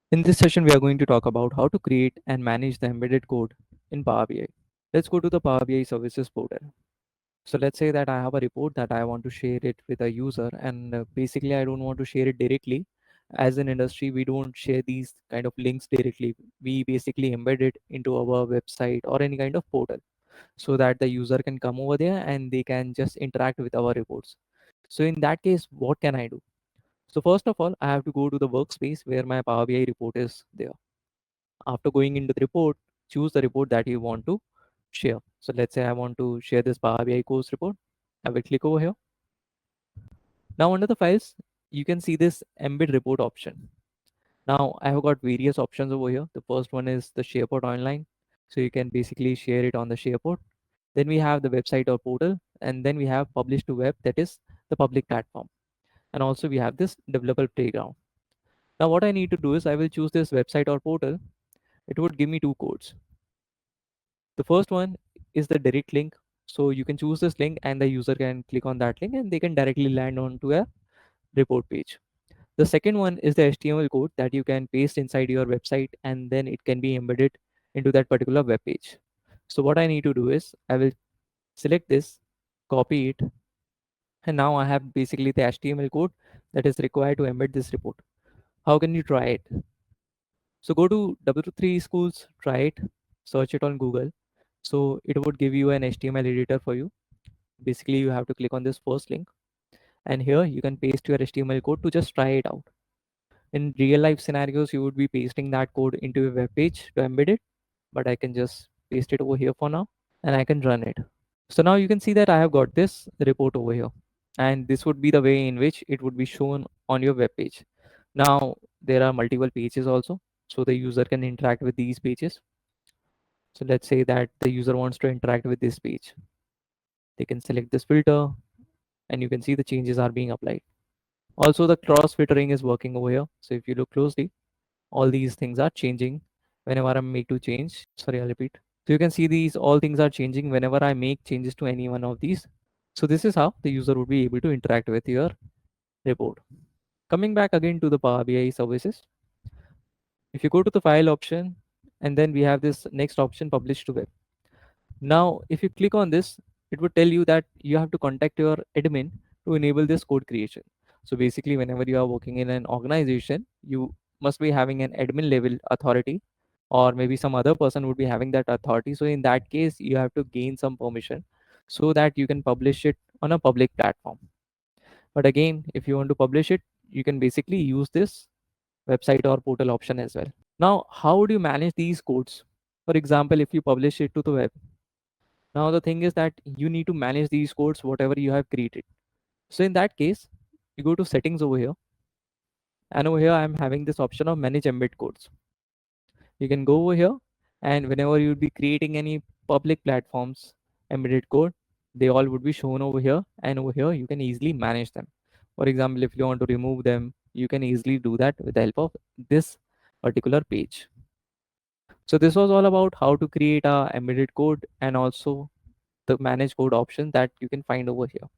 In this session, we are going to talk about how to create and manage the embedded code in Power BI. Let's go to the Power BI services portal. So let's say that I have a report that I want to share it with a user, and basically I don't want to share it directly. As an industry, we don't share these kind of links directly. We basically embed it into our website or any kind of portal so that the user can come over there and they can just interact with our reports. So in that case, what can I do? So first of all, I have to go to the workspace where my Power BI report is there. After going into the report, choose the report that you want to share. So let's say I want to share this Power BI course report. I will click over here. Now under the files, you can see this embed report option. Now I have got various options over here. The first one is the SharePort online. So you can basically share it on the SharePort. Then we have the website or portal, and then we have publish to web, that is the public platform. And also we have this developer playground. Now what I need to do is I will choose this website or portal. It would give me two codes. The first one is the direct link. So you can choose this link and the user can click on that link and they can directly land onto a report page. The second one is the HTML code that you can paste inside your website and then it can be embedded into that particular web page. So what I need to do is I will select this, copy it, and now I have basically the HTML code that is required to embed this report. How can you try it? So go to W3 schools, try it, search it on Google. So it would give you an HTML editor for you. Basically, you have to click on this first link, and here you can paste your HTML code to just try it out. In real life scenarios, you would be pasting that code into a web page to embed it, but I can just paste it over here for now and I can run it. So now you can see that I have got this report over here, and this would be the way in which it would be shown on your web page. Now there are multiple pages also, so the user can interact with these pages. So let's say that the user wants to interact with this page. They can select this filter and you can see the changes are being applied. Also the cross filtering is working over here. So if you look closely, all these things are changing whenever I make to change. Sorry, I'll repeat. So you can see these all things are changing whenever I make changes to any one of these. So this is how the user would be able to interact with your report. Coming back again to the Power BI services, if you go to the file option and then we have this next option, publish to web. Now, if you click on this, it would tell you that you have to contact your admin to enable this code creation. So basically, whenever you are working in an organization, you must be having an admin level authority, or maybe some other person would be having that authority. So in that case, you have to gain some permission so that you can publish it on a public platform. But again, if you want to publish it, you can basically use this website or portal option as well. Now, how would you manage these codes? For example, if you publish it to the web, now the thing is that you need to manage these codes, whatever you have created. So in that case, you go to settings over here, and over here I'm having this option of manage embed codes. You can go over here, and whenever you would be creating any public platforms embedded code, they all would be shown over here, and over here you can easily manage them. For example, if you want to remove them, you can easily do that with the help of this particular page. So this was all about how to create a embedded code and also the manage code option that you can find over here.